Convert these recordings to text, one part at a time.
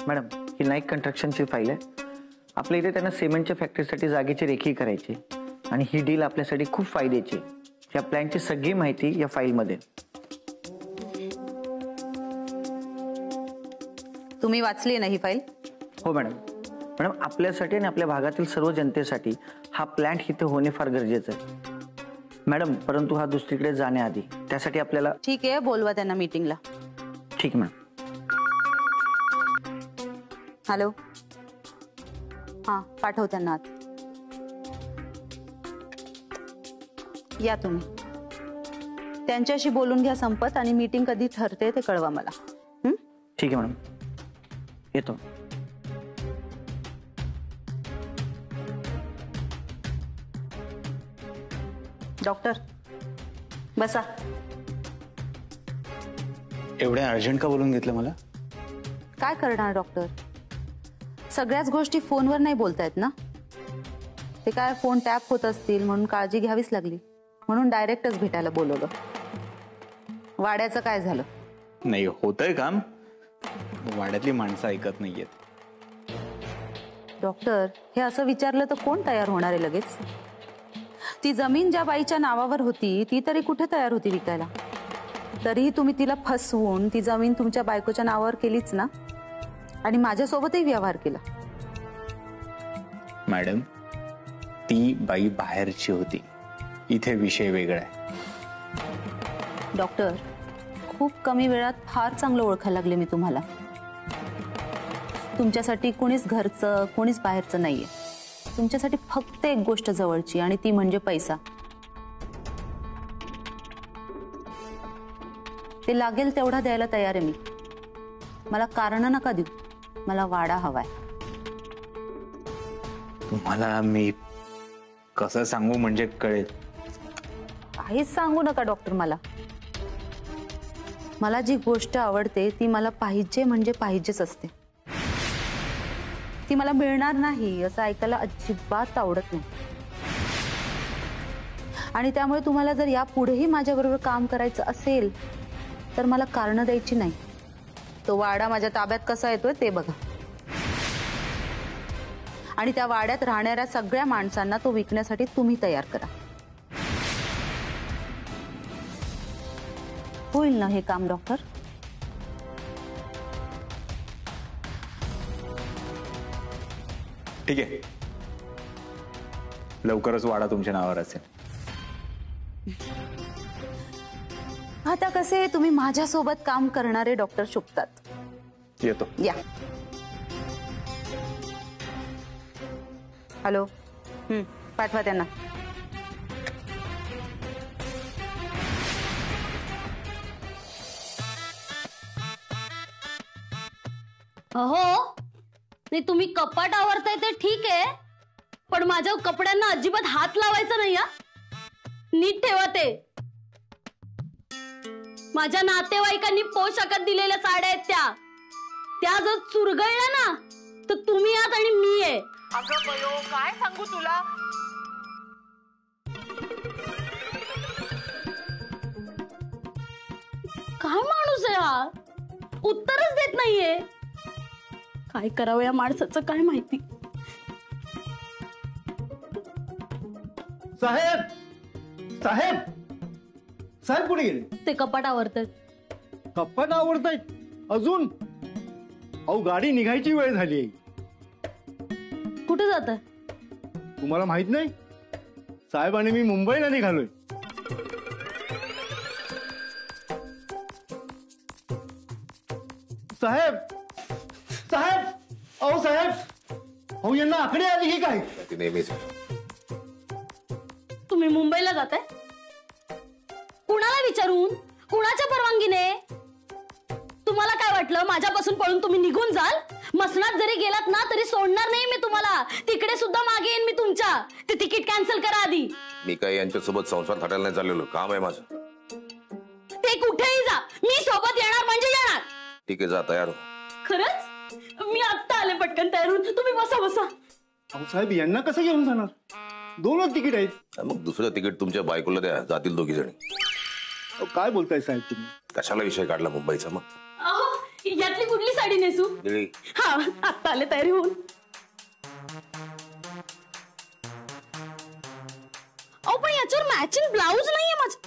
Madam, ही Naik कंस्ट्रक्शनची file आहे. आपल्या इथे त्यांना सिमेंटच्या फॅक्टरीसाठी जागेची रेखी करायची आणि ही डील आपल्यासाठी खूप फायद्याची. या प्लॅनची सगळी माहिती या फाईलमध्ये. तुम्ही वाचली ना ही फाईल? हो मॅडम. मॅडम, आपल्यासाठी आणि आपल्या भागातील सर्व जनतेसाठी हा प्लॅन इथे होणे फार गरजेचं आहे मॅडम. परंतु हा दुसरीकडे जाण्याआधी त्यासाठी आपल्याला. ठीक आहे, बोलवा त्यांना मीटिंगला. ठीक मॅम. हॅलो, हां, पाठव त्यांना आत. या तुम्ही त्यांच्याशी बोलून घ्या संपत, आणि मीटिंग कधी ठरते ते कळवा मला. ठीक आहे मॅडम, येतो. डॉक्टर बसा. एवढ्या अर्जंट का बोलून घेतलं मला? काय करणार डॉक्टर, सगळ्याच गोष्टी फोनवर नाही बोलतायत ना. ते काय फोन टॅप होत असतील म्हणून काळजी घ्यावीच लागली, म्हणून डायरेक्टच भेटायला बोलवलं. वाड्याचं काय झालं? नाही, होतंय काम. वाड्यातली माणसं ऐकत नाहीयेत. डॉक्टर, हे असं विचारलं तर कोण तयार होणार आहे लगेच? ती जमीन ज्या बाईच्या नावावर होती ती तरी कुठे तयार होती विकायला? तरीही तुम्ही तिला फसवून ती जमीन तुमच्या बायकोच्या नावावर केलीच ना, आणि माझ्यासोबतही व्यवहार केला. मॅडम, ती बाई बाहेरची होती, इथे विषय वेगळा आहे. डॉक्टर, खूप कमी वेळात फार चांगलं ओळखायला लागले मी तुम्हाला. तुमच्यासाठी कोणीच घरचं कोणीच बाहेरचं नाहीये. तुमच्यासाठी फक्त एक गोष्ट जवळची, आणि ती म्हणजे पैसा. ते लागेल तेवढा द्यायला तयार आहे मी. मला कारण नका देऊ, मला वाडा हवाय. तुम्हाला मी कसं सांगू म्हणजे कळेल? काहीच सांगू नका डॉक्टर. मला जी गोष्ट आवडते ती मला पाहिजे म्हणजे पाहिजेच असते. ती मला मिळणार नाही असं ऐकायला अजिबात आवडत नाही. आणि त्यामुळे तुम्हाला जर यापुढेही माझ्याबरोबर काम करायचं असेल तर मला कारण द्यायची नाही. तो वाडा माझ्या ताब्यात कसा येतोय ते बघा, आणि त्या वाड्यात राहणाऱ्या सगळ्या माणसांना तो विकण्यासाठी तुम्ही तयार करा. होईल ना हे काम डॉक्टर? ठीक आहे, लवकरच वाडा तुमच्या नावावर असेल. आता कसे तुम्ही माझ्यासोबत काम करणारे डॉक्टर शोभतात. येतो. या. हॅलो, पाठवा त्यांना. हो, नाही तुम्ही कपाट आवरताय ते ठीक आहे, पण माझ्या कपड्यांना अजिबात हात लावायचा नाही. हा, नीट ठेवा ते. माझ्या नातेवाईकांनी पोशाखात दिलेल्या साड्या आहेत त्या जर चुरगळल्या ना तर तुम्ही आहात आणि मी आहे. अगं बयो, काय सांगू तुला. काय माणूस आहे हा, उत्तरच देत नाहीये. काय करावं या माणसाचं काय माहिती. साहेब साहेब साहेब कुठे गेले? ते कपाट आवरतात. कपाट आवडतायत अजून? अहो, गाडी निघायची वेळ झाली. कुठे जाताय? तुम्हाला माहित नाही? साहेब आणि मी मुंबईला निघालोय. साहेब साहेब अहो साहेब, अहो यांना आकडे आली की काय? नेहमीच. तुम्ही मुंबईला जाताय? कुणाला विचारून, कुणाच्या परवानगीने? तुम्हाला काय वाटलं माझ्यापासून पळून तुम्ही निघून जाल? मसनात जरी गेलात ना तरी सोडणार नाही मी तुम्हाला. तिकडे सुद्धा मागे येईन मी तुमच्या. ते तिकीट कॅन्सल करा आधी. मी काही यांच्यासोबत संसार थाटायला नाही चाललेलो, काम आहे माझं. ते कुठेही जा, मी सोबत येणार म्हणजे येणार. ठीक आहे, जा, तयार हो. खरंच? मी आत्ता आले पटकन तयार होऊन. तुम्ही बसा बसा. अहो साहेब, यांना कसं घेऊन जाणार? 2च तिकीट आहेत. मग दुसरं तिकीट तुमच्या बायकोला द्या, जातील दोघी जणी. काय बोलताय साहेब तुम्ही? कशाला विषय काढला मुंबईचा? मग अहो, यातली कुठली साडी नेसू? निळी. हा, आत्ता आले तयारी होऊन. अहो पण याच्यावर मॅचिंग ब्लाऊज नाहीये माझं.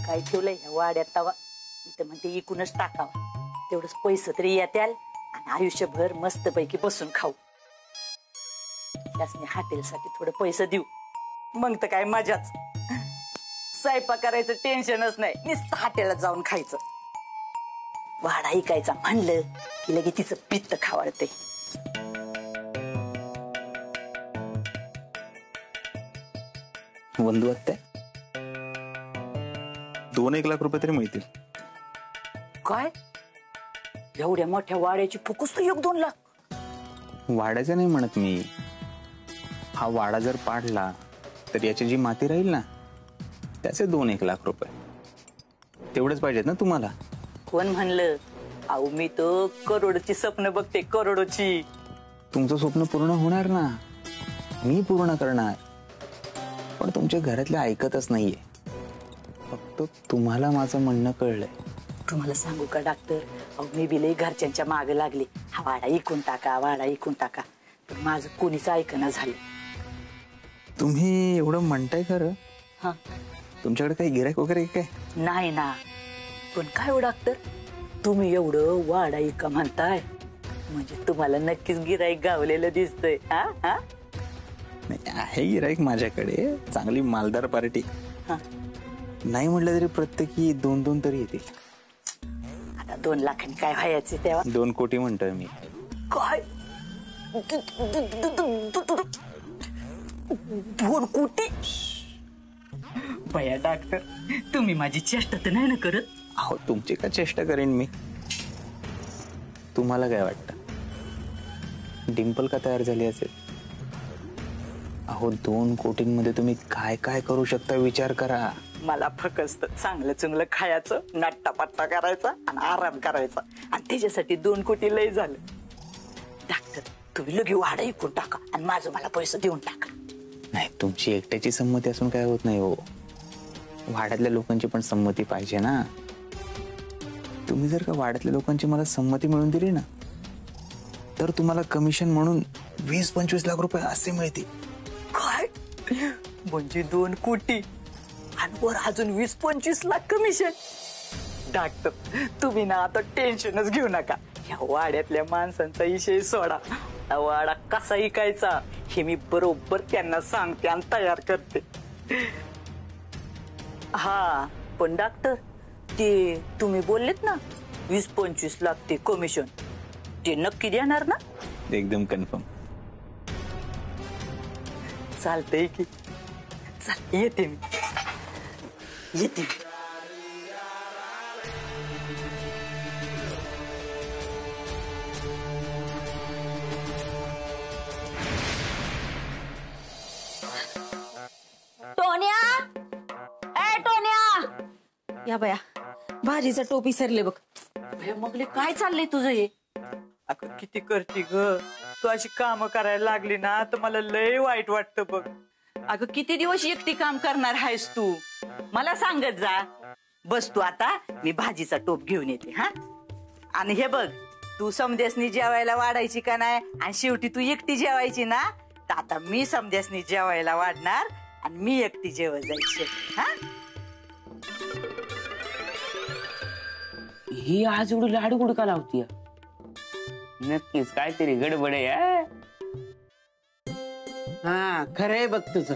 काय ठेवलंय ह्या वाड्यात तवा इथं म्हणते इकूनच टाकावा, तेवढंच पैसे तरी येत्याल आणि आयुष्यभर मस्त पैकी बसून खाऊ. त्यासनी हॉटेलसाठी थोडं पैसे देऊ, मग तर काय मजाच. स्वयंपाक करायचं टेन्शनच नाही, नुसतं हॉटेलला जाऊन खायचं. वाडा ऐकायचा म्हणलं की लगे तिचं पित्त खावाळते. बंधू आत्या 2-1 लाख रुपये तरी मिळतील. काय एवढ्या मोठ्या वाड्याची फुकूस तर 1-2 लाख? वाड्याचं नाही म्हणत मी, हा वाडा जर पाडला तर याची जी माती राहील ना त्याचे 2-1 लाख रुपये तेवढेच पाहिजेत ना तुम्हाला? कोण म्हणलं? अहो मी तो करोडची स्वप्न बघते, करोडची. तुमचं स्वप्न पूर्ण होणार ना, मी पूर्ण करणार. पण तुमच्या घरातले ऐकतच नाहीये. फक्त तुम्हाला माझं म्हणणं कळलंय. तुम्हाला सांगू का डॉक्टर, अहो मी बिलही घरच्यांच्या मागे लागले, हा वाडा इकून टाका, वाडा इकून टाका. पण माझं कोणीच ऐकणं झालं. तुम्ही एवढं म्हणताय खरं? हा, तुमच्याकडे काही गिऱ्हाईक वगैरे काय? नाही ना. पण काय हो डॉक्टर, तुम्ही एवढं वाडा इका म्हणताय म्हणजे तुम्हाला नक्कीच गिऱ्हाईक गावलेलं दिसतंय. हा हा, नाही आहे गिऱ्हाईक माझ्याकडे, चांगली मालदार पार्टी. हा, नाही म्हटलं तरी प्रत्येकी 2-2 तरी येतील. आता 2 लाखांनी काय व्हायचे तेव्हा? 2 कोटी म्हणतोय मी. काय 2 कोटी? बया डॉक्टर, तुम्ही माझी चेष्टा तर नाही ना करत? अहो तुमची का चेष्टा करेन मी? तुम्हाला काय वाटतं, डिंपल का तयार झाली असेल? अहो 2 कोटींमध्ये तुम्ही काय काय करू शकता विचार करा. मला फक्त चांगलं चुंगलं खायचं, नाट्टा पट्टा करायचा आणि आराम करायचा, आणि त्याच्यासाठी 2 कोटी लय झालं. डॉक्टर तुम्ही लगे वाडा इकून टाका आणि माझं मला पैसे देऊन टाका. नाही, तुमची एकट्याची संमती असून काय होत नाही हो, वाड्यातल्या लोकांची पण संमती पाहिजे ना. तुम्ही जर का वाड्यातल्या लोकांची मला संमती मिळून दिली ना तर तुम्हाला कमिशन म्हणून 20-25 लाख रुपये असे मिळतील. काय म्हणजे 2 कोटी आणि वर अजून 20-25 लाख कमिशन? डॉक्टर तुम्ही ना आता टेन्शनच घेऊ नका, या वाड्यातल्या माणसांचा विषय सोडा. हा वाडा कसा इकायचा हे मी बरोबर त्यांना सांगते आणि तयार करते. हा पण डॉक्टर, ते तुम्ही बोललेत ना 20-25 लाख ते कमिशन, ते नक्की देणार ना? एकदम कन्फर्म. चालतंय की, चाल येते मी, येते. टोन्या, ए टोन्या, या बया, भाजीचा टोपी सरले बघ. मगले काय चाललंय तुझं हे? अगं किती करते ग तू, अशी काम करायला लागली ना तर मला लय वाईट वाटतं बघ. अगं किती दिवस एकटी काम करणार आहेस तू, मला सांगत जा. बस तू आता, मी भाजीचा टोप घेऊन येते. हा, आणि हे बघ, तू समदेसनी जेवायला वाढायची का नाही, आणि शेवटी तू एकटी जेवायची ना, तर आता मी समदेसनी जेवायला वाढणार आणि मी एकटी जेवत जायची. हा, ही आज एवढी लाडू गुड का लावती? नक्कीच काहीतरी गडबड आहे. हा खरंय बघ तुझं.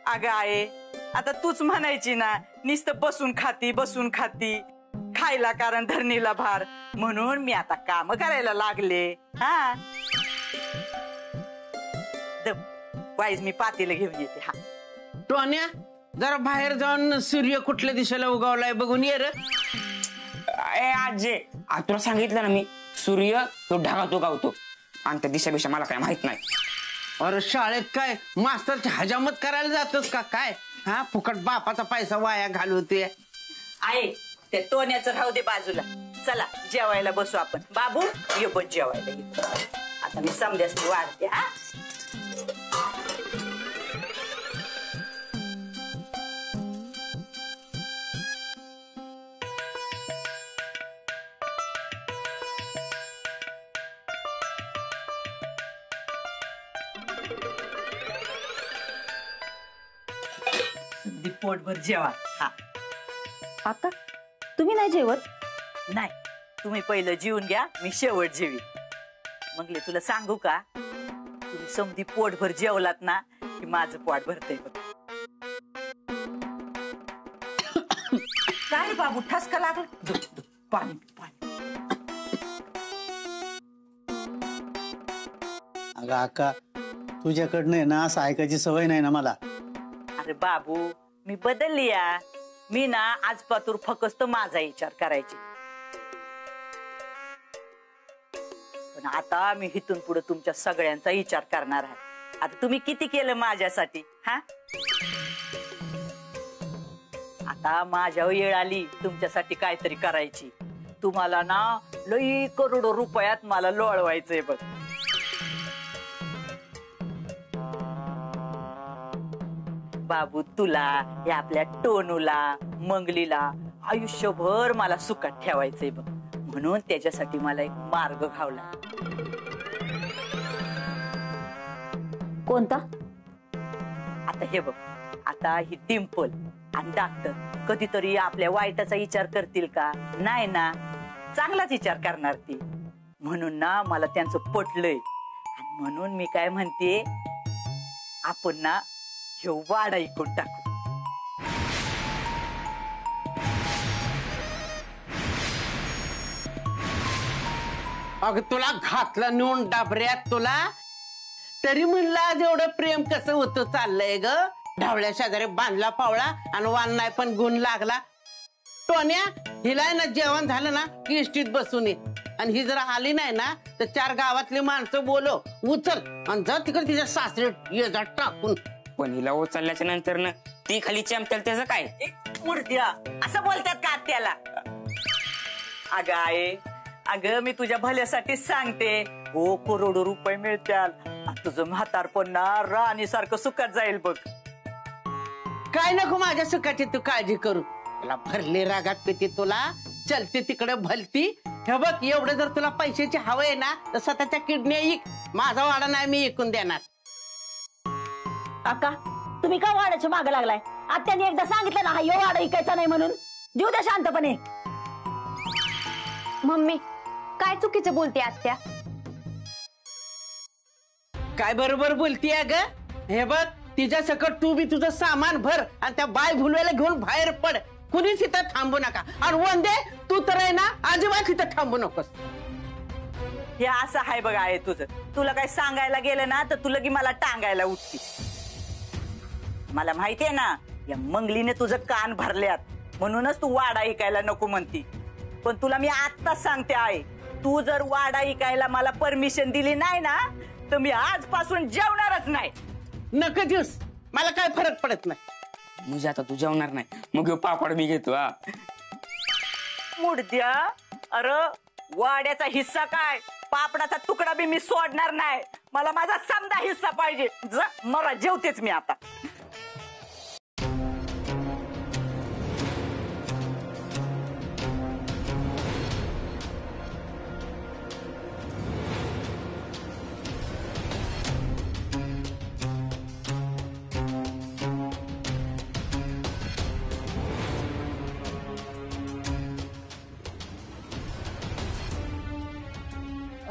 अगं आहे, आता तूच म्हणायची ना नुसतं बसून खाती बसून खाती, खायला कारण धरणीला भार, म्हणून मी आता काम करायला लागले. हा, वाईज मी पातेलं घेऊन येते. हा, टोन्या जरा बाहेर जाऊन सूर्य कुठल्या दिशेला उगवलाय बघून ये रे. आजे तुला सांगितलं ना मी, सूर्य तो ढगातो गावतो, आणि त्या दिशा मला काय माहित नाही. अरे शाळेत काय मास्तरची हजामत करायला जातोस का काय? हा, फुकट बापाचा पैसा वाया घालवते. आहे त्या टोन्याचं राहू दे बाजूला, चला जेवायला बसू आपण. बाबू ये बस जेवायला. आता मी समजाच वाढते. हा, संदीप पोटभर जेवा. हा आता तुम्ही नाही जेवत? नाही, तुम्ही पहिलं जेवून घ्या, मी शेवट जेवी. मग तुला सांगू का, तुम्ही समधी पोटभर जेवलात ना की माझं पोट भरतंय बघ. काय रे बाबू, ठसका लागला? पाणी पाणी. अगं अक्का, तुझ्याकडनं आहे ना असं ऐकायची सवय नाही ना मला. अरे बाबू, मी बदलली या. मी ना आजपातूर फक्त माझा विचार करायची, पण आता मी इथून पुढे तुमच्या सगळ्यांचा विचार करणार आहे. आता तुम्ही किती केलं माझ्यासाठी, हा? आता माझ्या वेळ आली तुमच्यासाठी काहीतरी करायची. तुम्हाला ना लई करोडो रुपयात मला लोळवायचंय बघ. बाबू, तुला, या आपल्या टोनूला, मंगलीला आयुष्यभर मला सुखात ठेवायचंय बघ. म्हणून त्याच्यासाठी मला एक मार्ग घावला. कोणता? आता हे बघ, आता ही डिंपल आणि डॉक्टर कधीतरी आपल्या वाईटाचा विचार करतील का? नाही ना, चांगलाच विचार करणार ती. म्हणून ना मला त्यांचं पटलंय. आणि म्हणून मी काय म्हणते, आपण ना हे वाडा इकून टाकू. अगं तुला घातलं नेऊन डाबऱ्यात तुला, तरी म्हणलं आज एवढं प्रेम कसं होतं चाललंय ग. ढावळ्या शेजारी बांधला पावळा आणि वान नाही पण गुण लागला. टोन्या, हिला ना जेवण झालं ना की इष्टीत बसून ये, आणि ही जर आली नाही ना तर 4 गावातली माणसं बोलो उचल आणि जा तिकडे तिच्या सासरे ये जा टाकून. पण हिला उचलल्याच्या नंतर ना ती खाली चमटेल त्याचं काय? मूर्त्या असं बोलतात का त्याला? अगं आहे, अगं मी तुझ्या भल्यासाठी सांगते. हो, करोडो रुपये मिळत्याल, तुझं म्हातारपण ना राणी सारखं सुखात जाईल बघ. काय नको माझ्या सुखाची तू काळजी करू. तुला भरले रागात पिती, तुला चलते तिकडे भलती. हे बघ, एवढं जर तुला पैशाची हवं आहे ना तर स्वतःच्या किडनी ऐक. माझा वाडा नाही मी ऐकून देणार. काका, तुम्ही का वाड्याच्या मागे लागलाय? आत्याने एकदा सांगितलं ना हा यो वाडा इकायचा नाही म्हणून. जीव द्या शांतपणे. मम्मी, काय चुकीचं बोलते आत्या? काय बरोबर बोलतीये ग? हे बघ, तिच्या सकट तू बी तुझं सामान भर आणि त्या बाय भुलवेला घेऊन बाहेर पड. कुणीच इथं थांबू नका. आणि वंदे, तू तर आहे ना अजिबात इथं थांबू नकोस. हे असं आहे बघ आहे तुझं. तुला काय सांगायला गेलं ना तर तुला की मला टांगायला उठती. मला माहितीये ना, या मंगलीने तुझं कान भरल्यात, म्हणूनच तू वाडा ऐकायला नको म्हणती. पण तुला मी आत्ताच सांगते आहे, तू जर वाडा ऐकायला मला परमिशन दिली नाही ना तर मी आजपासून जेवणारच नाही. नको दिवस, मला काय फरक पडत नाही. म्हणजे आता तू जेवणार नाही, मग ह्यो पापड मी घेतो. हा मुडद्या, अरे वाड्याचा हिस्सा काय, पापडाचा तुकडा बी मी सोडणार नाही. मला माझा समजा हिस्सा पाहिजे. जा मरा, जेवतेच मी आता.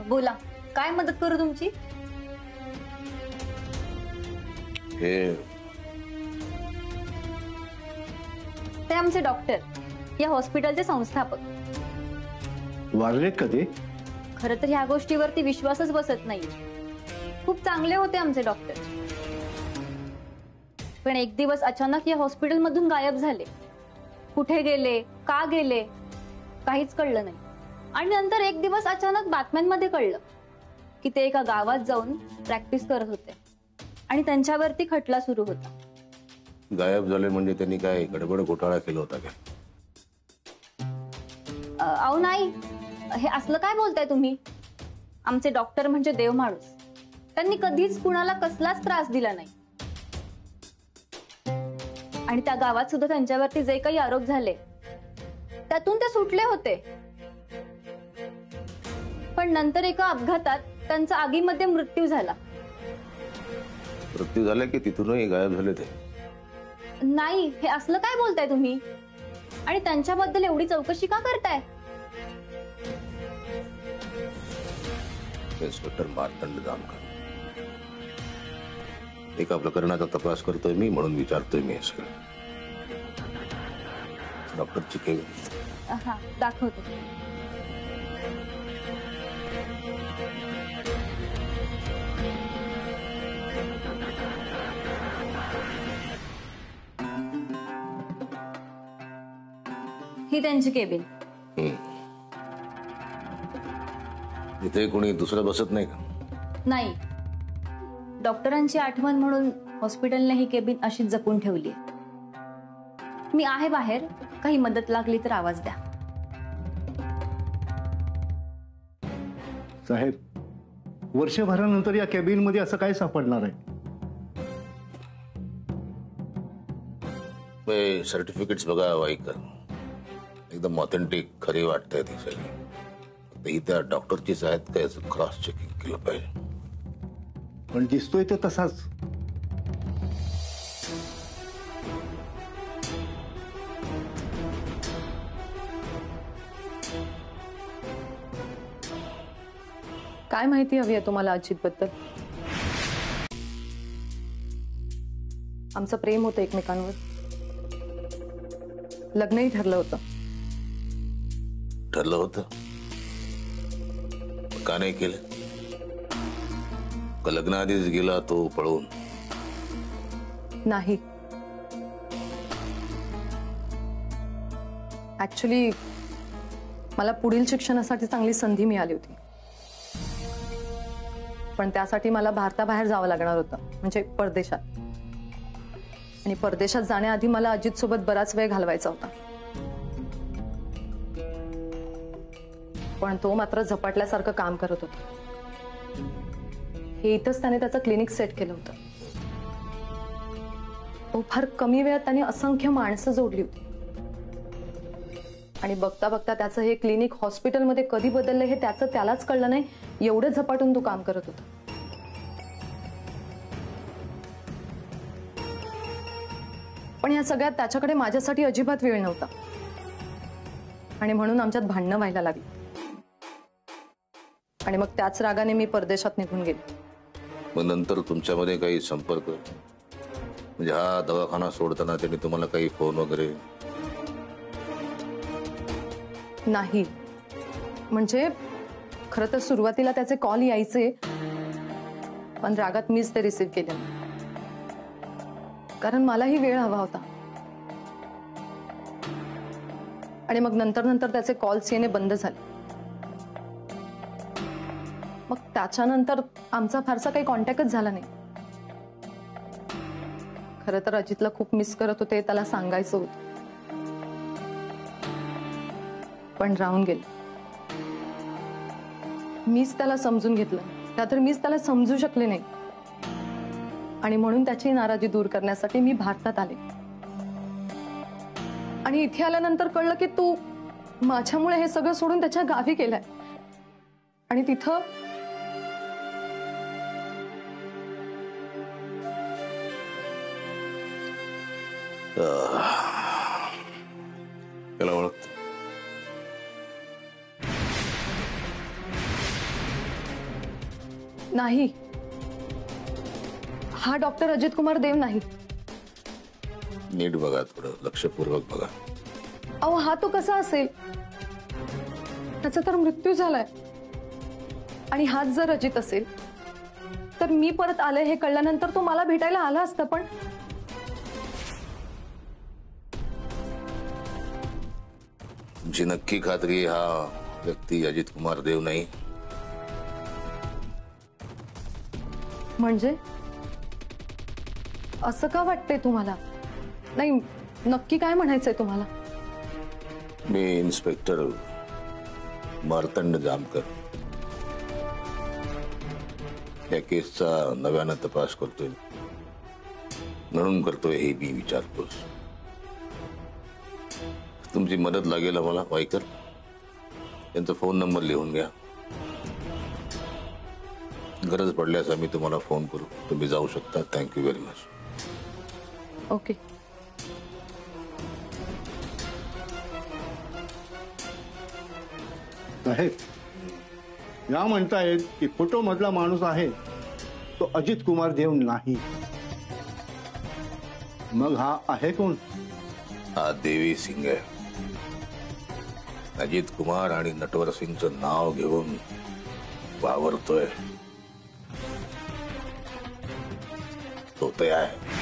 बोला, काय मदत करू तुमची? हे ते आमचे डॉक्टर, या हॉस्पिटलचे संस्थापक. वारलेत का ते? खरं तर ह्या गोष्टीवरती विश्वासच बसत नाही. खूप चांगले होते आमचे डॉक्टर, पण एक दिवस अचानक या हॉस्पिटल मधून गायब झाले. कुठे गेले, का गेले, काहीच कळलं नाही. आणि नंतर एक दिवस अचानक बातम्यांमध्ये कळलं की ते एका गावात जाऊन प्रॅक्टिस करत होते आणि त्यांच्यावरती खटला सुरू होता. गायब झाले म्हणजे त्यांनी काय गडबड घोटाळा केला होता का? अहो नाही, हे असलं काय बोलताय तुम्ही? आमचे डॉक्टर म्हणजे देव माणूस. त्यांनी कधीच कुणाला कसलाच त्रास दिला नाही. आणि त्या गावात सुद्धा त्यांच्यावरती जे काही आरोप झाले त्यातून ते सुटले होते. पण नंतर एका अपघातात त्यांचा आगीमध्ये मृत्यू झाला. मृत्यू झाला की तिथूनही गायब झाले ते? नाही, हे असलं काय बोलताय तुम्ही? आणि त्यांच्याबद्दल एवढी चौकशी का करताय? इन्स्पेक्टर मार्तंड जामकर, एका प्रकरणाचा तपास करतोय मी, म्हणून विचारतोय मी हे सगळं. डॉक्टरची केबिन. हा, दाखवते. ही त्यांची केबिन. इथे कोणी दुसरं बसत नाही का? नाही, डॉक्टरांची आठवण म्हणून हॉस्पिटलने ही केबिन अशीच जपून ठेवली. मी आहे बाहेर, काही मदत लागली तर आवाज द्या. साहेब, वर्षभरानंतर या केबिन मध्ये असं काय सापडणार आहे? सर्टिफिकेट्स बघा वाईकर, एकदम ऑथेंटिक खरी वाटतंय ती सगळी. त्या डॉक्टरचीच आहेत काय, क्रॉस चेकिंग केलं पाहिजे. पण दिसतोय ते तसाच. काय माहिती हवी आहे तुम्हाला अजित बद्दल? आमचं प्रेम होतं एकमेकांवर, लग्नही ठरलं होतं. ठरलं होतं? का नाही केलं? का लग्नाआधीच गेला तो पळून? नाही, ऍक्च्युली मला पुढील शिक्षणासाठी चांगली संधी मिळाली होती, पण त्यासाठी मला भारताबाहेर जावं लागणार होतं, म्हणजे परदेशात. आणि परदेशात जाण्याआधी मला अजित सोबत बराच वेळ घालवायचा होता, पण तो मात्र झपाटल्यासारखं काम करत होता. हे इथंच त्याने त्याचं क्लिनिक सेट केलं होतं. तो फार कमी वेळात त्याने असंख्य माणसं जोडली होती, आणि बघता बघता त्याचं हे क्लिनिक हॉस्पिटलमध्ये कधी बदललं हे त्याचं त्यालाच कळलं नाही, एवढं झपाटून तो काम करत होता. पण या सगळ्यात त्याच्याकडे माझ्यासाठी अजिबात वेळ नव्हता, आणि म्हणून आमच्यात भांडणं व्हायला लागली. आणि मग त्याच रागाने मी परदेशात निघून गेले. मग नंतर तुमच्यामध्ये काही संपर्क, म्हणजे हा दवाखाना सोडताना त्यांनी तुम्हाला काही फोन वगैरे? नाही, म्हणजे खरं तर सुरुवातीला त्याचे कॉल यायचे, पण रागात मीच ते रिसीव्ह केले, कारण मलाही वेळ हवा होता. आणि मग नंतर नंतर त्याचे कॉल्स येणे बंद झाले. मग त्याच्यानंतर आमचा फारसा काही कॉन्टॅक्टच झाला नाही. खरं तर अजितला खूप मिस करत होते, त्याला सांगायचं होतं, पण राहून गेलं. मीच त्याला समजून घेतलं, त्यातर मीच त्याला समजू शकले नाही, आणि म्हणून त्याची नाराजी दूर करण्यासाठी मी भारतात आले. आणि इथे आल्यानंतर कळलं की तू माझ्यामुळे हे सगळं सोडून त्याच्या गावी गेलाय, आणि तिथं त्याला ओळखत? नाही, हा डॉक्टर अजित कुमार देव नाही. नीट बघा, थोडं लक्षपूर्वक बघा. अहो, हा तो कसा असेल? त्याचा तर मृत्यू झालाय. आणि हाच जर अजित असेल तर मी परत आले हे कळल्यानंतर तो मला भेटायला आला असता, पण तुमची नक्की खात्री हा व्यक्ती अजित कुमार देव नाही? म्हणजे असं का वाटतंय तुम्हाला? नाही, नक्की काय म्हणायचंय तुम्हाला? मी इन्स्पेक्टर मार्तंड जामकर या केसचा नव्यानं तपास करतोय, म्हणून करतोय हे मी विचारतोस. तुमची मदत लागेल आम्हाला वाईकर. त्यांचा फोन नंबर लिहून घ्या, गरज पडल्यास आम्ही तुम्हाला फोन करू. तुम्ही जाऊ शकता. Thank you very much. ओके. साहेब या म्हणतायत की फोटो मधला माणूस आहे तो अजित कुमार देव नाही. मग हा आहे कोण? हा देवी सिंग आहे. अजित कुमार आणि नटवर सिंगचं नाव घेऊन वावरतोय तो ते आहे.